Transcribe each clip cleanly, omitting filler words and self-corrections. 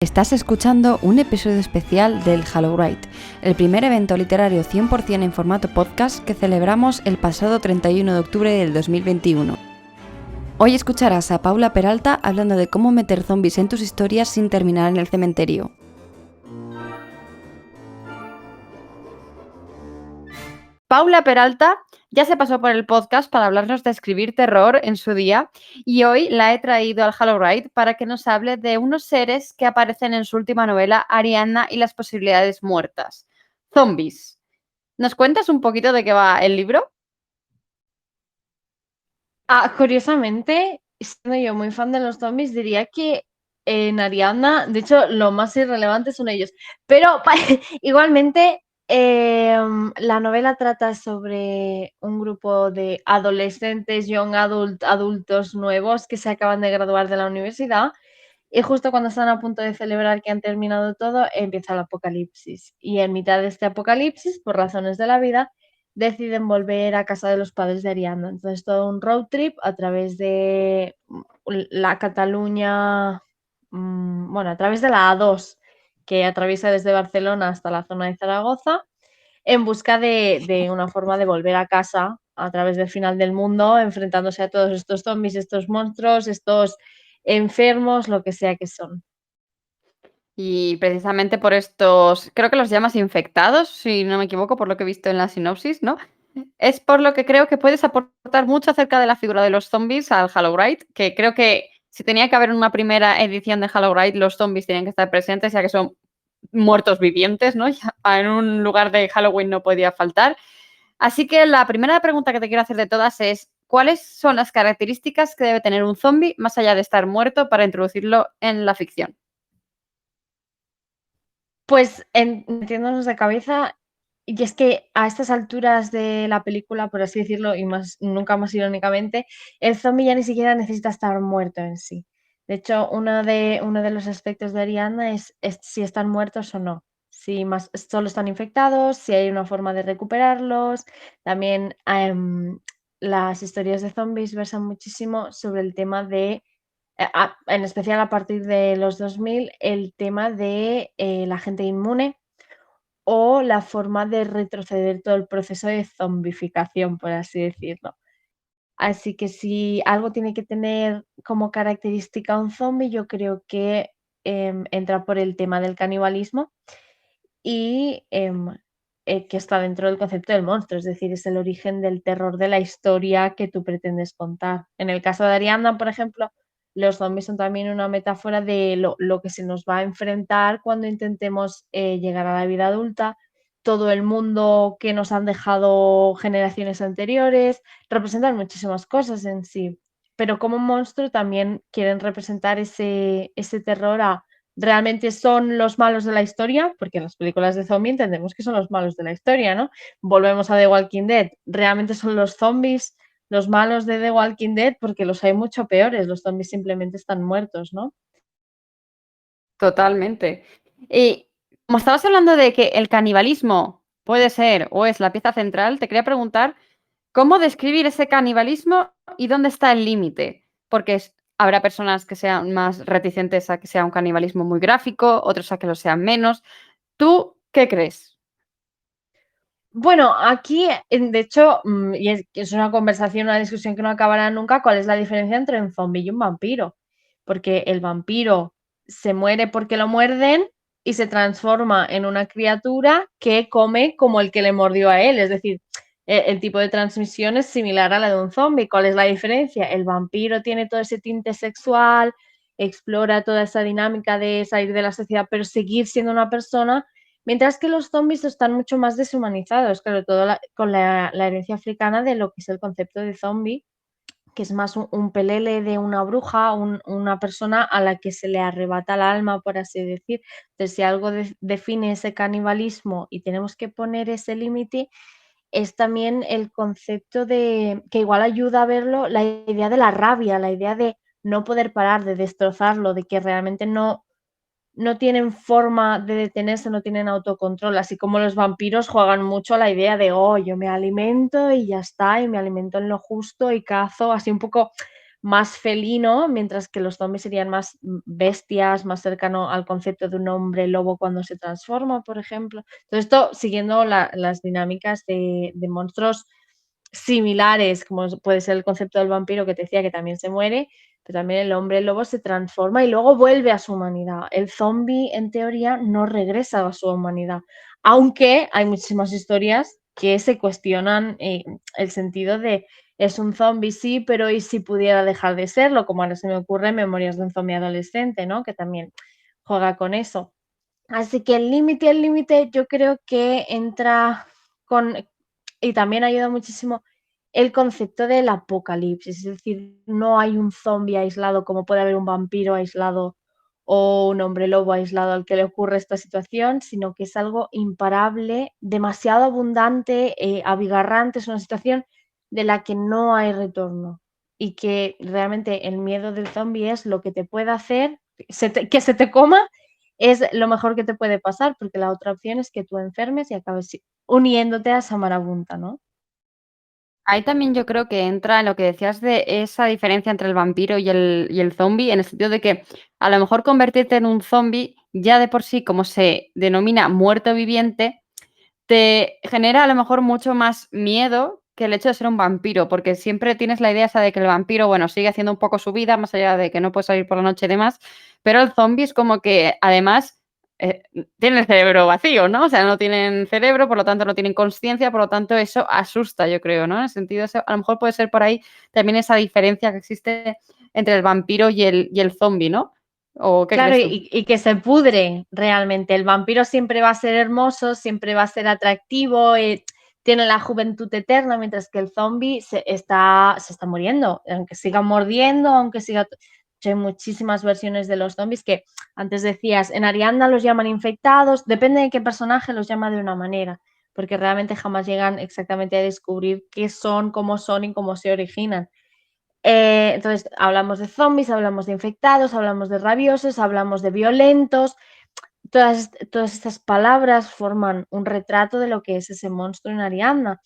Estás escuchando un episodio especial del HalloWrite, el primer evento literario 100% en formato podcast que celebramos el pasado 31 de octubre del 2021. Hoy escucharás a Paula Peralta hablando de cómo meter zombies en tus historias sin terminar en el cementerio. Paula Peralta ya se pasó por el podcast para hablarnos de escribir terror en su día y hoy la he traído al HalloWrite para que nos hable de unos seres que aparecen en su última novela, Ariadna y las posibilidades muertas. Zombies. ¿Nos cuentas un poquito de qué va el libro? Curiosamente, siendo yo muy fan de los zombies, diría que en Ariadna, de hecho, lo más irrelevante son ellos. Pero igualmente, la novela trata sobre un grupo de adolescentes, adultos nuevos que se acaban de graduar de la universidad. Y justo cuando están a punto de celebrar que han terminado todo, empieza el apocalipsis. Y en mitad de este apocalipsis, por razones de la vida, deciden volver a casa de los padres de Ariadna. Entonces, todo un road trip a través de la Cataluña, bueno, a través de la A2, que atraviesa desde Barcelona hasta la zona de Zaragoza, en busca de una forma de volver a casa a través del final del mundo, enfrentándose a todos estos zombies, estos monstruos, estos enfermos, lo que sea que son. Y precisamente por estos, creo que los llamas infectados, si no me equivoco, por lo que he visto en la sinopsis, ¿no? Es por lo que creo que puedes aportar mucho acerca de la figura de los zombies al HalloWrite, que creo que si tenía que haber una primera edición de HalloWrite, los zombies tenían que estar presentes, ya que son muertos vivientes, ¿no? Ya en un lugar de Halloween no podía faltar. Así que la primera pregunta que te quiero hacer de todas es, ¿cuáles son las características que debe tener un zombie más allá de estar muerto para introducirlo en la ficción? Pues metiéndonos de cabeza, y es que a estas alturas de la película, por así decirlo, y más, nunca más irónicamente, el zombie ya ni siquiera necesita estar muerto en sí. De hecho, uno de los aspectos de Ariadna es si están muertos o no. Si más, solo están infectados, si hay una forma de recuperarlos. También las historias de zombies versan muchísimo sobre el tema de en especial a partir de los 2000, el tema de la gente inmune o la forma de retroceder todo el proceso de zombificación, por así decirlo. Así que si algo tiene que tener como característica un zombie, yo creo que entra por el tema del canibalismo y que está dentro del concepto del monstruo, es decir, es el origen del terror de la historia que tú pretendes contar. En el caso de Arianda, por ejemplo, los zombies son también una metáfora de lo que se nos va a enfrentar cuando intentemos llegar a la vida adulta, todo el mundo que nos han dejado generaciones anteriores, representan muchísimas cosas en sí, pero como monstruo también quieren representar ese terror a realmente son los malos de la historia, porque en las películas de zombie entendemos que son los malos de la historia, ¿no? Volvemos a The Walking Dead, realmente son los zombies los malos de The Walking Dead, porque los hay mucho peores, los zombies simplemente están muertos, ¿no? Totalmente. Y como estabas hablando de que el canibalismo puede ser o es la pieza central, te quería preguntar cómo describir ese canibalismo y dónde está el límite. Porque habrá personas que sean más reticentes a que sea un canibalismo muy gráfico, otros a que lo sean menos. ¿Tú qué crees? Bueno, aquí, de hecho, y es una conversación, una discusión que no acabará nunca, ¿cuál es la diferencia entre un zombie y un vampiro? Porque el vampiro se muere porque lo muerden y se transforma en una criatura que come como el que le mordió a él. Es decir, el tipo de transmisión es similar a la de un zombie. ¿Cuál es la diferencia? El vampiro tiene todo ese tinte sexual, explora toda esa dinámica de salir de la sociedad, pero seguir siendo una persona. Mientras que los zombies están mucho más deshumanizados, claro, todo con la herencia africana de lo que es el concepto de zombie, que es más un pelele de una bruja, una persona a la que se le arrebata el alma, por así decir. Entonces, si algo define ese canibalismo y tenemos que poner ese límite, es también el concepto de, que igual ayuda a verlo, la idea de la rabia, la idea de no poder parar, de destrozarlo, de que realmente no tienen forma de detenerse, no tienen autocontrol, así como los vampiros juegan mucho a la idea de, oh, yo me alimento y ya está, y me alimento en lo justo y cazo, así un poco más felino, mientras que los zombies serían más bestias, más cercano al concepto de un hombre lobo cuando se transforma, por ejemplo. Todo esto siguiendo las dinámicas de monstruos similares, como puede ser el concepto del vampiro que te decía que también se muere, pero también el hombre lobo se transforma y luego vuelve a su humanidad. El zombie, en teoría, no regresa a su humanidad, aunque hay muchísimas historias que se cuestionan el sentido de es un zombie, sí, pero ¿y si pudiera dejar de serlo? Como ahora se me ocurre Memorias de un zombie adolescente, ¿no? Que también juega con eso. Así que el límite yo creo que entra con, y también ayuda muchísimo el concepto del apocalipsis, es decir, no hay un zombie aislado como puede haber un vampiro aislado o un hombre lobo aislado al que le ocurre esta situación, sino que es algo imparable, demasiado abundante, abigarrante, es una situación de la que no hay retorno y que realmente el miedo del zombie es lo que te puede hacer, que se te coma es lo mejor que te puede pasar, porque la otra opción es que tú enfermes y acabes uniéndote a esa marabunta, ¿no? Ahí también yo creo que entra en lo que decías de esa diferencia entre el vampiro y el zombie, en el sentido de que a lo mejor convertirte en un zombie ya de por sí, como se denomina muerto viviente, te genera a lo mejor mucho más miedo que el hecho de ser un vampiro, porque siempre tienes la idea esa de que el vampiro, bueno, sigue haciendo un poco su vida, más allá de que no puede salir por la noche y demás, pero el zombie es como que además eh, tiene el cerebro vacío, ¿no? O sea, no tienen cerebro, por lo tanto no tienen conciencia, por lo tanto eso asusta, yo creo, ¿no? En el sentido, a lo mejor puede ser por ahí también esa diferencia que existe entre el vampiro y el zombie, ¿no? ¿O qué Claro, crees tú? y que se pudre realmente. El vampiro siempre va a ser hermoso, siempre va a ser atractivo, tiene la juventud eterna, mientras que el zombie se está muriendo, aunque siga mordiendo, aunque siga... Hay muchísimas versiones de los zombies que antes decías, en Ariadna los llaman infectados, depende de qué personaje los llama de una manera, porque realmente jamás llegan exactamente a descubrir qué son, y cómo se originan. Entonces, hablamos de zombies, hablamos de infectados, hablamos de rabiosos, hablamos de violentos. Todas estas palabras forman un retrato de lo que es ese monstruo en Ariadna.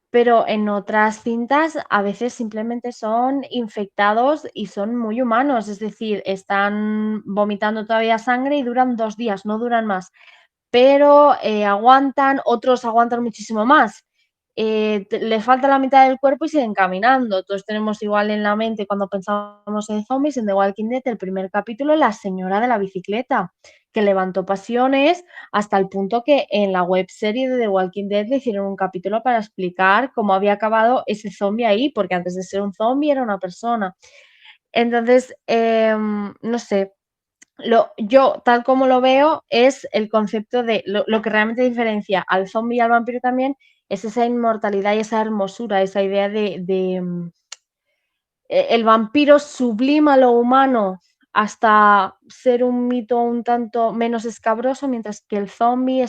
Pero en otras cintas a veces simplemente son infectados y son muy humanos, es decir, están vomitando todavía sangre y duran 2 días, no duran más, pero aguantan, otros aguantan muchísimo más. Les falta la mitad del cuerpo y siguen caminando. Todos tenemos igual en la mente cuando pensamos en zombies, en The Walking Dead, el primer capítulo, la señora de la bicicleta, que levantó pasiones hasta el punto que en la web serie de The Walking Dead le hicieron un capítulo para explicar cómo había acabado ese zombie ahí, porque antes de ser un zombie era una persona. Entonces, no sé, yo, tal como lo veo, es el concepto de lo que realmente diferencia al zombie y al vampiro también, es esa inmortalidad y esa hermosura, esa idea el vampiro sublima lo humano hasta ser un mito un tanto menos escabroso, mientras que el zombie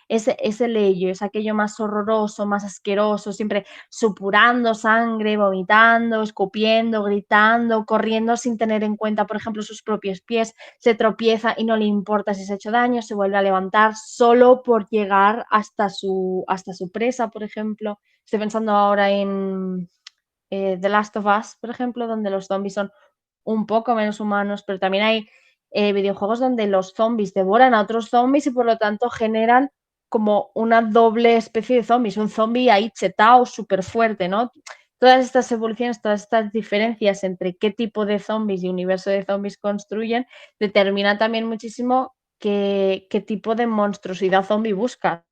es el ello, es aquello más horroroso, más asqueroso, siempre supurando sangre, vomitando, escupiendo, gritando, corriendo sin tener en cuenta, por ejemplo, sus propios pies, se tropieza y no le importa si se ha hecho daño, se vuelve a levantar solo por llegar hasta su presa, por ejemplo. Estoy pensando ahora en The Last of Us, por ejemplo, donde los zombies son un poco menos humanos, pero también hay videojuegos donde los zombies devoran a otros zombies y por lo tanto generan como una doble especie de zombies, un zombie ahí chetao súper fuerte, ¿no? Todas estas evoluciones, todas estas diferencias entre qué tipo de zombies y universo de zombies construyen, determina también muchísimo qué tipo de monstruosidad zombie busca.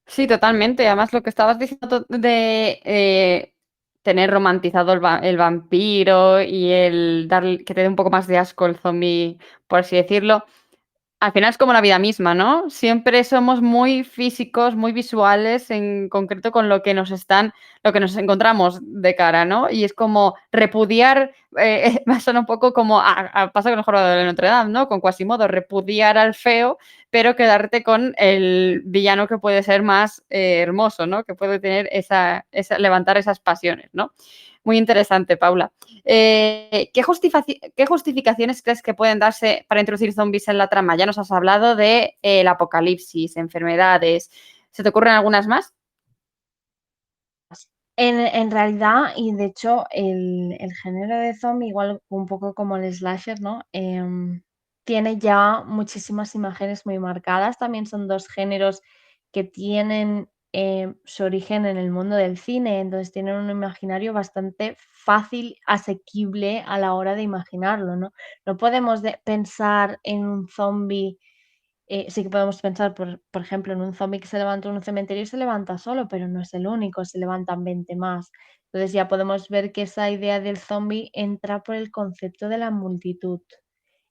Sí, totalmente. Además, lo que estabas diciendo de tener romantizado el vampiro y el dar que te dé un poco más de asco el zombie, por así decirlo. Al final es como la vida misma, ¿no? Siempre somos muy físicos, muy visuales, en concreto con lo que nos encontramos de cara, ¿no? Y es como repudiar, me suena un poco como pasa con el jorobado de Notre Dame, ¿no? Con Quasimodo, repudiar al feo, pero quedarte con el villano que puede ser más hermoso, ¿no? Que puede tener levantar esas pasiones, ¿no? Muy interesante, Paula. ¿Qué justificaciones crees que pueden darse para introducir zombies en la trama? Ya nos has hablado de el apocalipsis, enfermedades. ¿Se te ocurren algunas más? En realidad, y de hecho, el género de zombie, igual un poco como el slasher, ¿no? Tiene ya muchísimas imágenes muy marcadas. También son dos géneros que tienen su origen en el mundo del cine, entonces tienen un imaginario bastante fácil, asequible a la hora de imaginarlo, ¿no? No podemos pensar en un zombie. Sí que podemos pensar, por ejemplo, en un zombie que se levanta en un cementerio y se levanta solo, pero no es el único, se levantan 20 más. Entonces ya podemos ver que esa idea del zombie entra por el concepto de la multitud.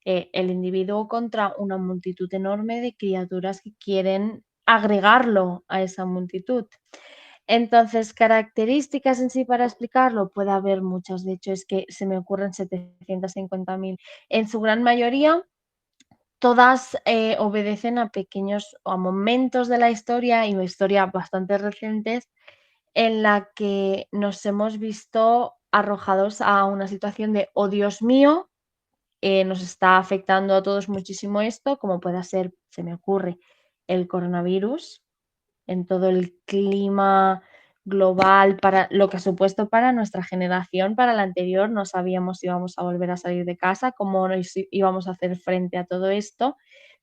El individuo contra una multitud enorme de criaturas que quieren agregarlo a esa multitud. Entonces, características en sí para explicarlo, puede haber muchas. De hecho, es que se me ocurren 750.000. En su gran mayoría, todas obedecen a pequeños o a momentos de la historia y historia bastante recientes en la que nos hemos visto arrojados a una situación de, oh Dios mío, nos está afectando a todos muchísimo esto, como pueda ser, se me ocurre, el coronavirus, en todo el clima global, para lo que ha supuesto para nuestra generación, para la anterior, no sabíamos si íbamos a volver a salir de casa, cómo nos íbamos a hacer frente a todo esto,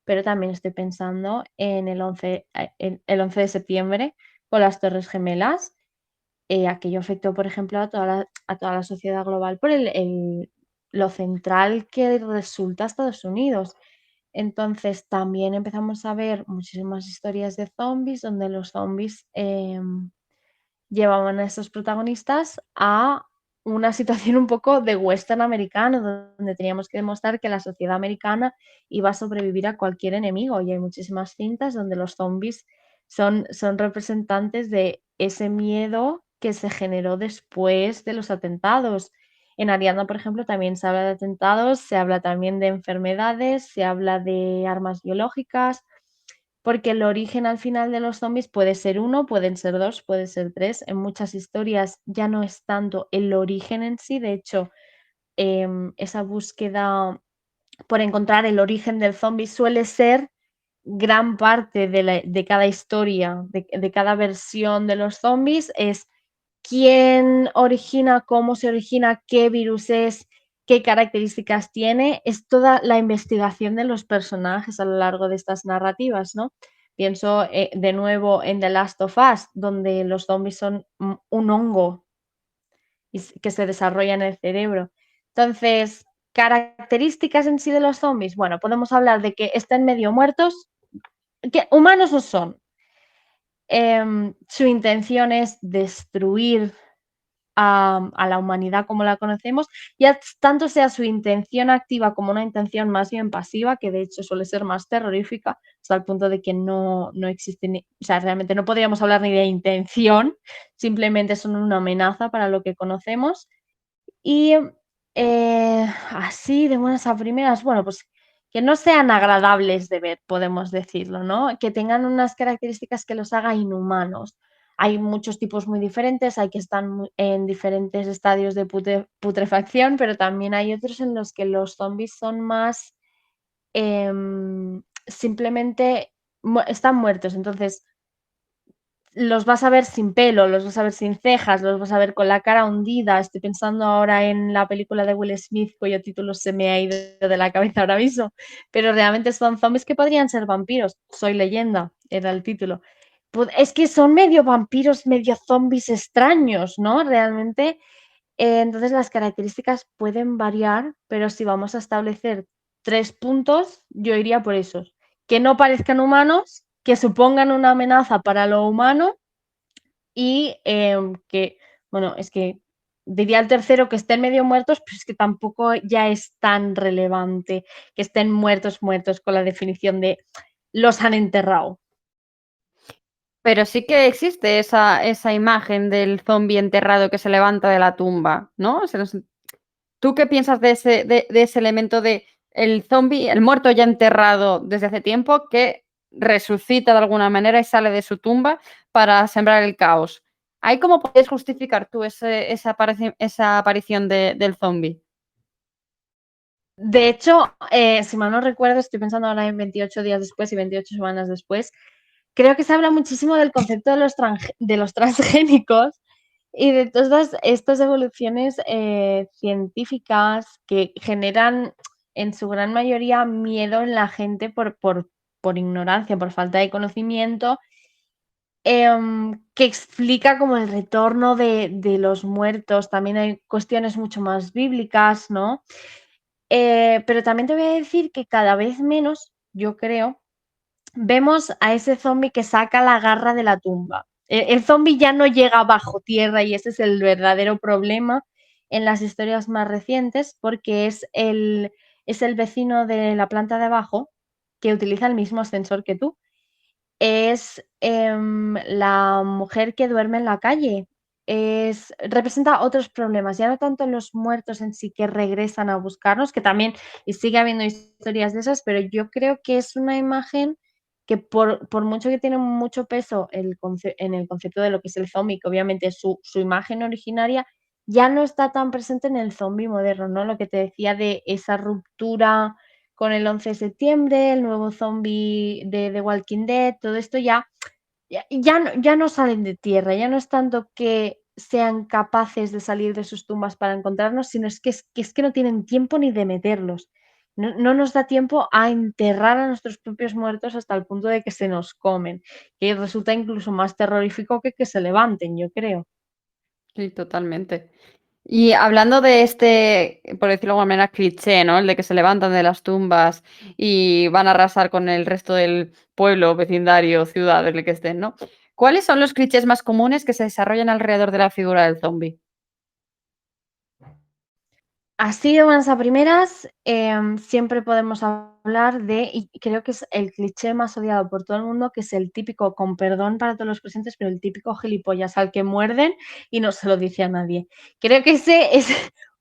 pero también estoy pensando en el 11 de septiembre con las Torres Gemelas. Aquello afectó, por ejemplo, a toda la sociedad global por lo central que resulta Estados Unidos. Entonces también empezamos a ver muchísimas historias de zombies donde los zombies llevaban a estos protagonistas a una situación un poco de western americano, donde teníamos que demostrar que la sociedad americana iba a sobrevivir a cualquier enemigo. Y hay muchísimas cintas donde los zombies son representantes de ese miedo que se generó después de los atentados. En Ariadna, por ejemplo, también se habla de atentados, se habla también de enfermedades, se habla de armas biológicas, porque el origen al final de los zombies puede ser uno, pueden ser dos, puede ser tres. En muchas historias ya no es tanto el origen en sí, de hecho, esa búsqueda por encontrar el origen del zombie suele ser gran parte de cada historia, de cada versión de los zombies, es quién origina, cómo se origina, qué virus es, qué características tiene, es toda la investigación de los personajes a lo largo de estas narrativas, ¿no? Pienso de nuevo en The Last of Us, donde los zombies son un hongo que se desarrolla en el cerebro. Entonces, características en sí de los zombies, bueno, podemos hablar de que estén medio muertos, que humanos no son. Su intención es destruir a la humanidad como la conocemos, ya tanto sea su intención activa como una intención más bien pasiva, que de hecho suele ser más terrorífica, hasta el punto de que no existe, o sea, realmente no podríamos hablar ni de intención, simplemente son una amenaza para lo que conocemos. Y así, de buenas a primeras, bueno, pues que no sean agradables de ver, podemos decirlo, ¿no? Que tengan unas características que los haga inhumanos. Hay muchos tipos muy diferentes, hay que están en diferentes estadios de putrefacción, pero también hay otros en los que los zombies son más simplemente están muertos. Entonces, los vas a ver sin pelo, los vas a ver sin cejas, los vas a ver con la cara hundida. Estoy pensando ahora en la película de Will Smith, cuyo título se me ha ido de la cabeza ahora mismo, pero realmente son zombies que podrían ser vampiros. Soy leyenda, era el título. Es que son medio vampiros, medio zombies extraños, ¿no? Realmente. Entonces las características pueden variar, pero si vamos a establecer 3 puntos, yo iría por esos. Que no parezcan humanos, que supongan una amenaza para lo humano y que, bueno, es que diría el tercero que estén medio muertos, pero es que tampoco ya es tan relevante que estén muertos, muertos con la definición de los han enterrado. Pero sí que existe esa imagen del zombie enterrado que se levanta de la tumba, ¿no? ¿Tú qué piensas de ese elemento de el zombie, el muerto ya enterrado desde hace tiempo, que resucita de alguna manera y sale de su tumba para sembrar el caos? ¿Ahí cómo puedes justificar tú esa aparición del zombie? De hecho, si mal no recuerdo, estoy pensando ahora en 28 días después y 28 semanas después, creo que se habla muchísimo del concepto de los transgénicos Y de todas estas evoluciones científicas que generan en su gran mayoría miedo en la gente por ignorancia, por falta de conocimiento, que explica como el retorno de los muertos. También hay cuestiones mucho más bíblicas, ¿no? Pero también te voy a decir que cada vez menos, yo creo, vemos a ese zombie que saca la garra de la tumba. El zombie ya no llega bajo tierra y ese es el verdadero problema en las historias más recientes porque es el vecino de la planta de abajo que utiliza el mismo ascensor que tú. Es la mujer que duerme en la calle. Representa otros problemas, ya no tanto los muertos en sí que regresan a buscarnos, que también y sigue habiendo historias de esas, pero yo creo que es una imagen que por mucho que tiene mucho peso en el concepto de lo que es el zombie, que obviamente su imagen originaria ya no está tan presente en el zombie moderno, ¿no? Lo que te decía de esa ruptura con el 11 de septiembre, el nuevo zombie de The Walking Dead, todo esto ya no salen de tierra, ya no es tanto que sean capaces de salir de sus tumbas para encontrarnos, sino es que no tienen tiempo ni de meterlos. No nos da tiempo a enterrar a nuestros propios muertos hasta el punto de que se nos comen, que resulta incluso más terrorífico que se levanten, yo creo. Sí, totalmente. Y hablando de este, por decirlo de alguna manera, cliché, ¿no? El de que se levantan de las tumbas y van a arrasar con el resto del pueblo, vecindario, ciudad, en el que estén, ¿no? ¿Cuáles son los clichés más comunes que se desarrollan alrededor de la figura del zombie? Así de buenas a primeras, siempre podemos hablar de, y creo que es el cliché más odiado por todo el mundo, que es el típico, con perdón para todos los presentes, pero el típico gilipollas al que muerden y no se lo dice a nadie. Creo que ese es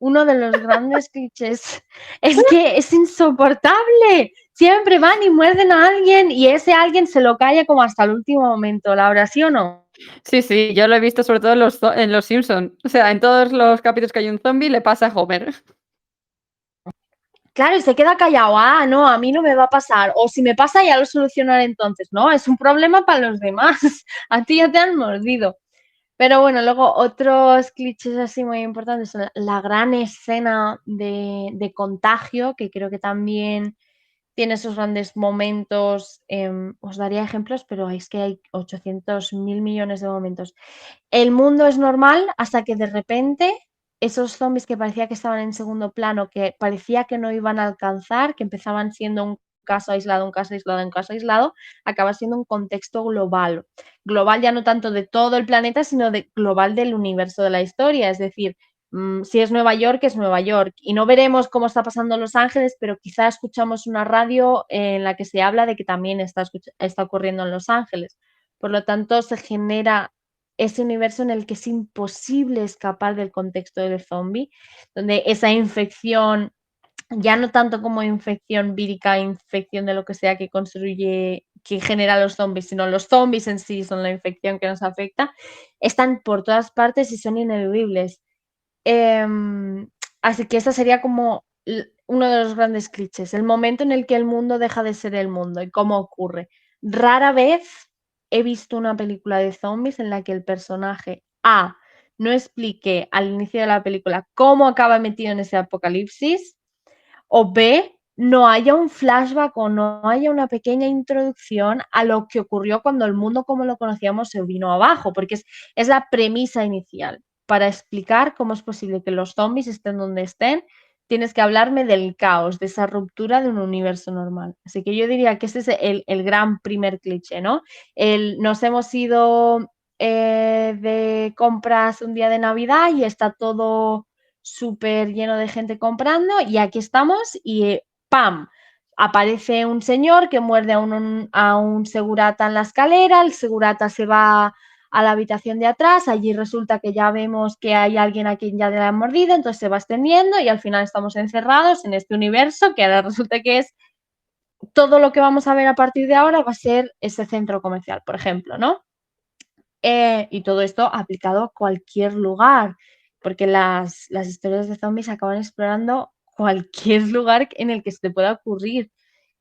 uno de los grandes clichés. Es que es insoportable. Siempre van y muerden a alguien y ese alguien se lo calla como hasta el último momento. ¿Laura, sí o no? Sí, sí, yo lo he visto sobre todo en los Simpson. O sea, en todos los capítulos que hay un zombie le pasa a Homer. Claro, y se queda callado. Ah, no, a mí no me va a pasar. O si me pasa, ya lo solucionaré entonces. No, es un problema para los demás. A ti ya te han mordido. Pero bueno, luego otros clichés así muy importantes son la gran escena de contagio, que creo que también tiene esos grandes momentos. Os daría ejemplos, pero es que hay 800.000 millones de momentos. El mundo es normal hasta que de repente esos zombies que parecía que estaban en segundo plano, que parecía que no iban a alcanzar, que empezaban siendo un caso aislado, un caso aislado, un caso aislado, acaba siendo un contexto global. Global ya no tanto de todo el planeta, sino de global del universo de la historia. Es decir, si es Nueva York, es Nueva York. Y no veremos cómo está pasando en Los Ángeles, pero quizá escuchamos una radio en la que se habla de que también está ocurriendo en Los Ángeles. Por lo tanto, se genera ese universo en el que es imposible escapar del contexto del zombie, donde esa infección, ya no tanto como infección vírica, infección de lo que sea que construye, que genera los zombies, sino los zombies en sí son la infección que nos afecta, están por todas partes y son ineludibles. Así que esa sería como uno de los grandes clichés, el momento en el que el mundo deja de ser el mundo y cómo ocurre. Rara vez he visto una película de zombies en la que el personaje A no explique al inicio de la película cómo acaba metido en ese apocalipsis, o B, no haya un flashback o no haya una pequeña introducción a lo que ocurrió cuando el mundo como lo conocíamos se vino abajo, porque es la premisa inicial. Para explicar cómo es posible que los zombies estén donde estén, tienes que hablarme del caos, de esa ruptura de un universo normal. Así que yo diría que ese es el gran primer cliché, ¿no? Nos hemos ido de compras un día de Navidad y está todo súper lleno de gente comprando y aquí estamos y ¡pam! Aparece un señor que muerde a un segurata en la escalera, el segurata se va a la habitación de atrás, allí resulta que ya vemos que hay alguien a quien ya le han mordido, entonces se va extendiendo y al final estamos encerrados en este universo que ahora resulta que es todo lo que vamos a ver a partir de ahora va a ser ese centro comercial, por ejemplo, ¿no? Y todo esto aplicado a cualquier lugar, porque las historias de zombies acaban explorando cualquier lugar en el que se te pueda ocurrir.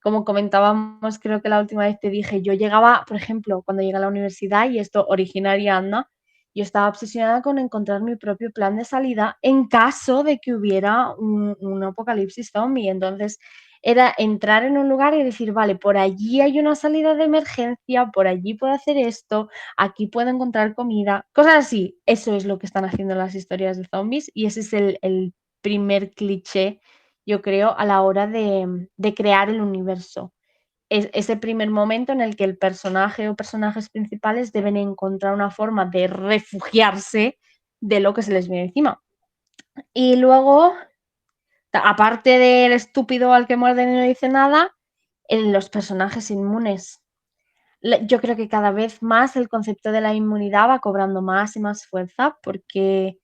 Como comentábamos, creo que la última vez te dije, yo llegaba, por ejemplo, cuando llegué a la universidad, y esto originaria anda, Yo estaba obsesionada con encontrar mi propio plan de salida en caso de que hubiera un apocalipsis zombie. Entonces era entrar en un lugar y decir, vale, por allí hay una salida de emergencia, por allí puedo hacer esto, aquí puedo encontrar comida, cosas así. Eso es lo que están haciendo las historias de zombies y ese es el primer cliché, yo creo, a la hora de crear el universo. Es ese primer momento en el que el personaje o personajes principales deben encontrar una forma de refugiarse de lo que se les viene encima. Y luego, aparte del estúpido al que muerden y no dice nada, en los personajes inmunes. Yo creo que cada vez más el concepto de la inmunidad va cobrando más y más fuerza porque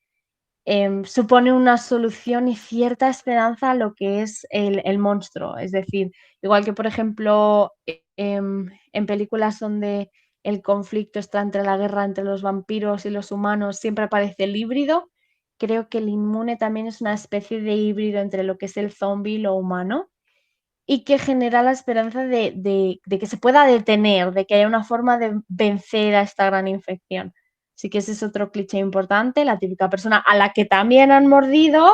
supone una solución y cierta esperanza a lo que es el monstruo. Es decir, igual que por ejemplo en películas donde el conflicto está entre la guerra entre los vampiros y los humanos, siempre aparece el híbrido. Creo que el inmune también es una especie de híbrido entre lo que es el zombie y lo humano y que genera la esperanza de que se pueda detener, de que haya una forma de vencer a esta gran infección. Así que ese es otro cliché importante, la típica persona a la que también han mordido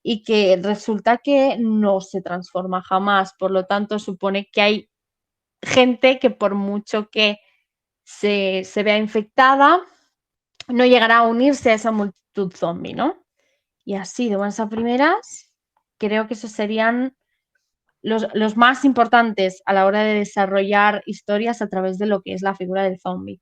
y que resulta que no se transforma jamás. Por lo tanto, supone que hay gente que por mucho que se vea infectada, no llegará a unirse a esa multitud zombie, ¿no? Y así, de buenas a primeras, creo que esos serían los más importantes a la hora de desarrollar historias a través de lo que es la figura del zombie.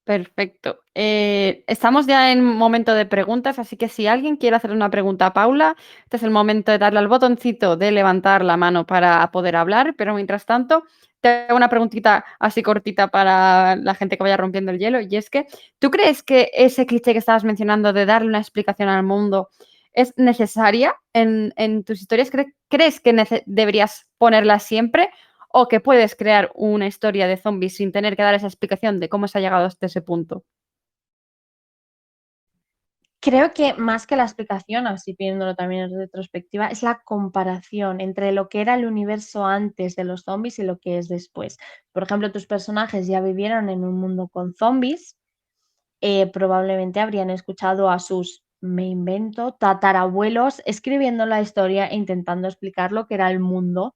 Perfecto. Estamos ya en momento de preguntas, así que si alguien quiere hacer una pregunta a Paula, este es el momento de darle al botoncito de levantar la mano para poder hablar, pero mientras tanto, te hago una preguntita así cortita para la gente que vaya rompiendo el hielo, y es que, ¿tú crees que ese cliché que estabas mencionando de darle una explicación al mundo es necesaria en tus historias? ¿Crees que deberías ponerla siempre? ¿O que puedes crear una historia de zombies sin tener que dar esa explicación de cómo se ha llegado hasta ese punto? Creo que más que la explicación, así viéndolo también en retrospectiva, es la comparación entre lo que era el universo antes de los zombies y lo que es después. Por ejemplo, tus personajes ya vivieron en un mundo con zombies, probablemente habrían escuchado a sus, me invento, tatarabuelos escribiendo la historia e intentando explicar lo que era el mundo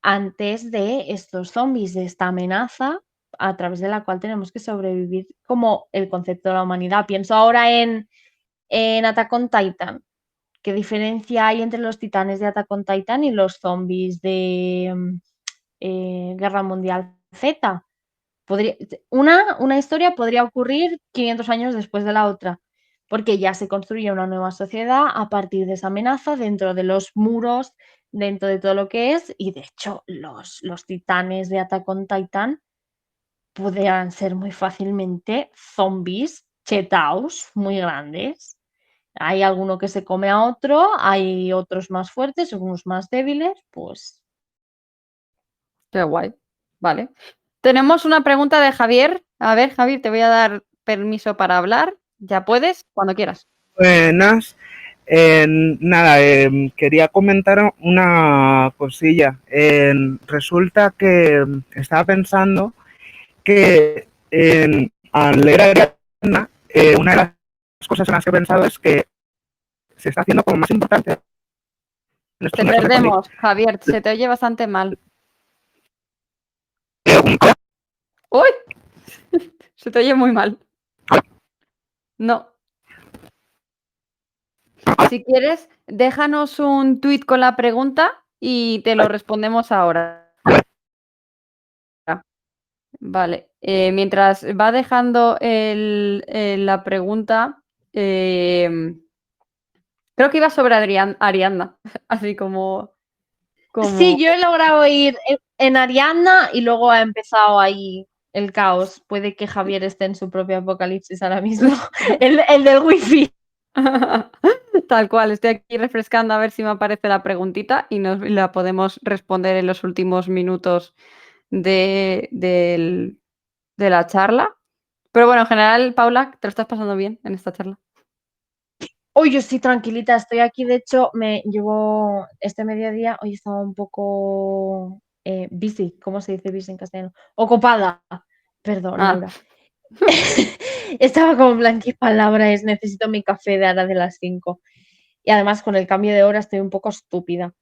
antes de estos zombies, de esta amenaza a través de la cual tenemos que sobrevivir como el concepto de la humanidad. Pienso ahora en Attack on Titan. ¿Qué diferencia hay entre los titanes de Attack on Titan y los zombies de Guerra Mundial Z? Una historia podría ocurrir 500 años después de la otra, porque ya se construye una nueva sociedad a partir de esa amenaza dentro de los muros, dentro de todo lo que es, y de hecho los titanes de Attack on Titan podrían ser muy fácilmente zombies chetaos muy grandes. Hay alguno que se come a otro, hay otros más fuertes, algunos más débiles, pues Qué guay. Vale. Tenemos una pregunta de Javier. A ver, Javier, te voy a dar permiso para hablar. Ya puedes, cuando quieras. Buenas. Nada, quería comentar una cosilla. Resulta que estaba pensando que al leer a Ariadna, una de las cosas en las que he pensado es que se está haciendo como más importante en estos Te universos de cómic. perdemos, Javier. Se te oye bastante mal. ¡Uy! Se te oye muy mal. No. Si quieres, déjanos un tuit con la pregunta y te lo respondemos ahora. Vale. Mientras va dejando la pregunta, creo que iba sobre Ariadna, así como... sí, yo he logrado ir en Ariadna y luego ha empezado ahí el caos. Puede que Javier esté en su propio apocalipsis ahora mismo, el del wifi. Tal cual, estoy aquí refrescando a ver si me aparece la preguntita y la podemos responder en los últimos minutos de la charla. Pero bueno, en general, Paula, ¿te lo estás pasando bien en esta charla? Hoy yo estoy tranquilita, estoy aquí, de hecho, me llevo este mediodía, hoy estaba un poco busy, ¿cómo se dice busy en castellano? Ocupada, perdón, Ah, Laura. Estaba como en plan, ¿qué palabra es? Necesito mi café de ahora de las 5. Y además con el cambio de hora estoy un poco estúpida.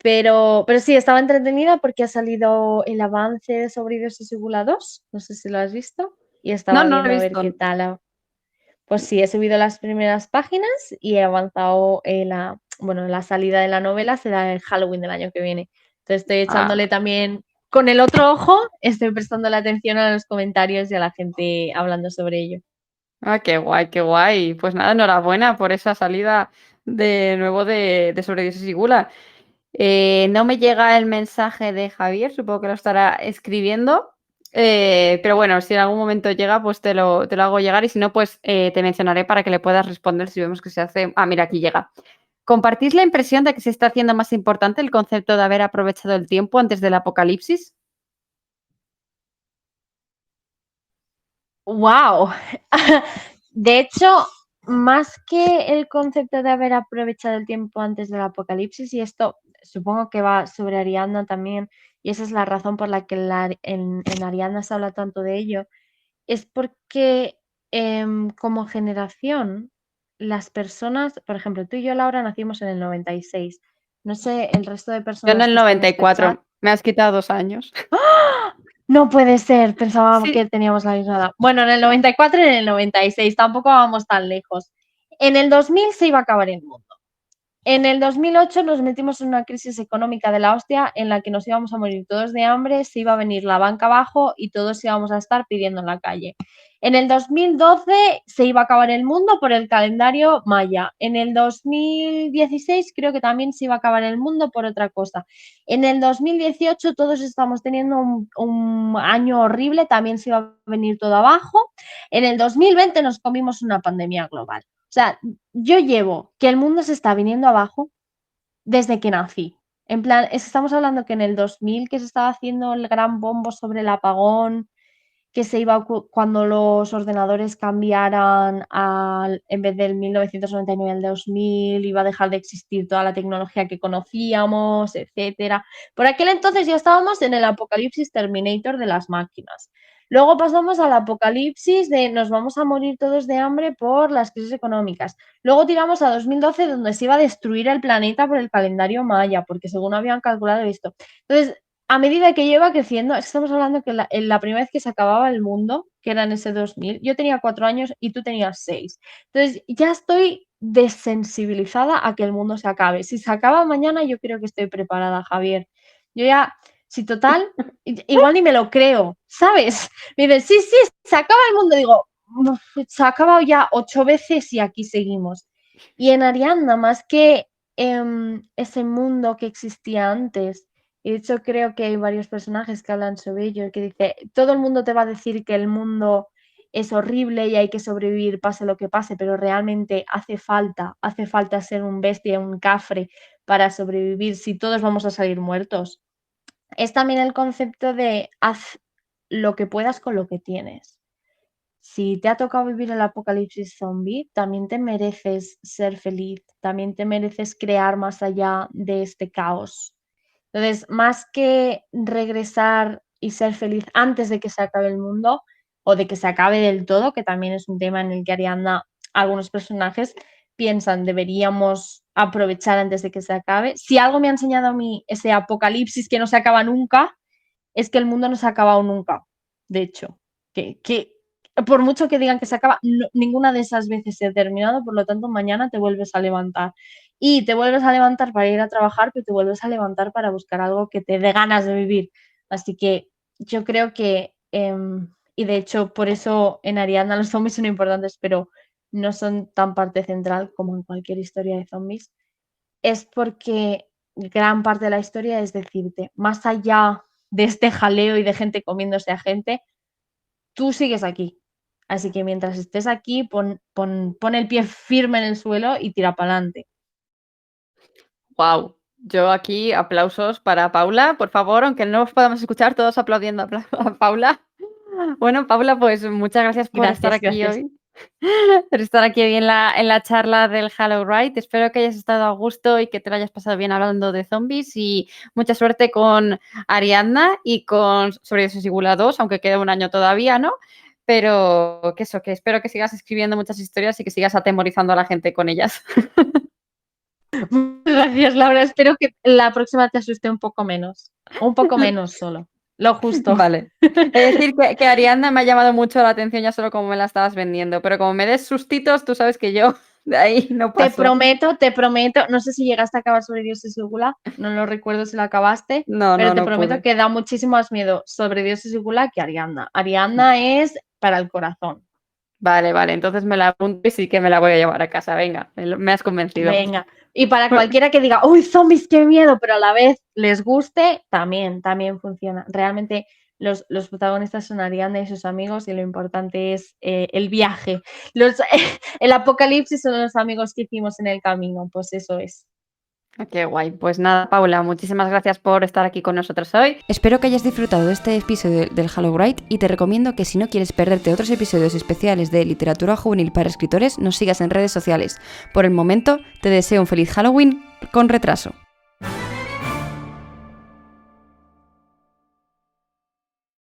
Pero sí, estaba entretenida porque ha salido el avance de Sobrevivientes y Sigula 2. No sé si lo has visto. Y No, estaba no lo viendo he a ver qué visto. tal. Pues sí, he subido las primeras páginas y he avanzado la salida de la novela será el Halloween del año que viene. Entonces estoy Ah, echándole también con el otro ojo, estoy prestando la atención a los comentarios y a la gente hablando sobre ello. qué guay, qué guay. Pues nada, enhorabuena por esa salida de nuevo de Sobrevives y Sigula. No me llega el mensaje de Javier, supongo que lo estará escribiendo. Pero bueno, si en algún momento llega, pues te lo hago llegar y si no, pues te mencionaré para que le puedas responder si vemos que se hace. Ah, mira, aquí llega. ¿Compartís la impresión de que se está haciendo más importante el concepto de haber aprovechado el tiempo antes del apocalipsis? ¡Wow! De hecho, más que el concepto de haber aprovechado el tiempo antes del apocalipsis, y esto supongo que va sobre Ariadna también, y esa es la razón por la que en Ariadna se habla tanto de ello, es porque como generación, las personas, por ejemplo, tú y yo, Laura, nacimos en el 96. No sé, el resto de Yo en personas el que están en este chat. 94. Me has quitado 2 años. ¡Ah! No puede ser, pensaba Sí. que teníamos la misma edad. Bueno, en el 94 y en el 96, tampoco vamos tan lejos. En el 2000 se iba a acabar el mundo. En el 2008 nos metimos en una crisis económica de la hostia en la que nos íbamos a morir todos de hambre, se iba a venir la banca abajo y todos íbamos a estar pidiendo en la calle. En el 2012 se iba a acabar el mundo por el calendario maya. En el 2016 creo que también se iba a acabar el mundo por otra cosa. En el 2018 todos estamos teniendo un año horrible, también se iba a venir todo abajo. En el 2020 nos comimos una pandemia global. O sea, yo llevo que el mundo se está viniendo abajo desde que nací. En plan, estamos hablando que en el 2000 que se estaba haciendo el gran bombo sobre el apagón, que se iba cuando los ordenadores cambiaran en vez del 1999 al 2000, iba a dejar de existir toda la tecnología que conocíamos, etcétera. Por aquel entonces ya estábamos en el apocalipsis Terminator de las máquinas. Luego pasamos al apocalipsis de nos vamos a morir todos de hambre por las crisis económicas. Luego tiramos a 2012 donde se iba a destruir el planeta por el calendario maya, porque según habían calculado esto. Entonces, a medida que lleva creciendo, estamos hablando que la primera vez que se acababa el mundo, que era en ese 2000, yo tenía 4 años y tú tenías 6. Entonces, ya estoy desensibilizada a que el mundo se acabe. Si se acaba mañana, yo creo que estoy preparada, Javier. Yo ya, si total, igual ni me lo creo, ¿sabes? Me dicen, sí, sí, se acaba el mundo. Digo, se ha acabado ya 8 veces y aquí seguimos. Y en Ariadna, más que ese mundo que existía antes, y de hecho creo que hay varios personajes que hablan sobre ello, que dice, todo el mundo te va a decir que el mundo es horrible y hay que sobrevivir pase lo que pase, pero realmente hace falta ser un bestia, un cafre para sobrevivir si todos vamos a salir muertos. Es también el concepto de haz lo que puedas con lo que tienes. Si te ha tocado vivir el apocalipsis zombie, también te mereces ser feliz, también te mereces crear más allá de este caos. Entonces, más que regresar y ser feliz antes de que se acabe el mundo o de que se acabe del todo, que también es un tema en el que Ariadna, algunos personajes piensan deberíamos aprovechar antes de que se acabe. Si algo me ha enseñado a mí ese apocalipsis que no se acaba nunca, es que el mundo no se ha acabado nunca. De hecho, que por mucho que digan que se acaba, ninguna de esas veces se ha terminado, por lo tanto mañana te vuelves a levantar. Y te vuelves a levantar para ir a trabajar, pero te vuelves a levantar para buscar algo que te dé ganas de vivir. Así que yo creo que, y de hecho por eso en Ariadna los zombies son importantes, pero no son tan parte central como en cualquier historia de zombies, es porque gran parte de la historia es decirte, más allá de este jaleo y de gente comiéndose a gente, tú sigues aquí. Así que mientras estés aquí, pon el pie firme en el suelo y tira para adelante. Wow. Yo aquí aplausos para Paula, por favor, aunque no os podamos escuchar todos aplaudiendo a Paula. Bueno, Paula, pues muchas gracias por estar Gracias, aquí gracias. hoy, por estar aquí hoy en la charla del Hello Right. Espero que hayas estado a gusto y que te lo hayas pasado bien hablando de zombies y mucha suerte con Ariadna y con Sobrevivientes y Sigula 2, aunque queda un año todavía, ¿no? Pero que eso, que espero que sigas escribiendo muchas historias y que sigas atemorizando a la gente con ellas. Gracias, Laura. Espero que la próxima te asuste un poco menos. Un poco menos solo. Lo justo. Vale. Es decir, que Ariadna me ha llamado mucho la atención ya solo como me la estabas vendiendo, pero como me des sustitos, tú sabes que yo de ahí no Te paso. prometo, no sé si llegaste a acabar sobre Dioses y Gula, no lo recuerdo si lo acabaste, No, pero no, te no prometo pude. que da muchísimo más miedo sobre Dioses y Gula que Ariadna. Ariadna es para el corazón. Vale, entonces me la apunto y sí que me la voy a llevar a casa. Venga, me has convencido. Venga. Y para cualquiera que diga, uy, zombies, qué miedo, pero a la vez les guste, también funciona. Realmente los protagonistas son Ariadna y sus amigos y lo importante es el viaje. El apocalipsis son los amigos que hicimos en el camino, pues eso es. Qué guay. Pues nada, Paula, muchísimas gracias por estar aquí con nosotros hoy. Espero que hayas disfrutado de este episodio del HalloWrite y te recomiendo que si no quieres perderte otros episodios especiales de literatura juvenil para escritores, nos sigas en redes sociales. Por el momento, te deseo un feliz Halloween con retraso.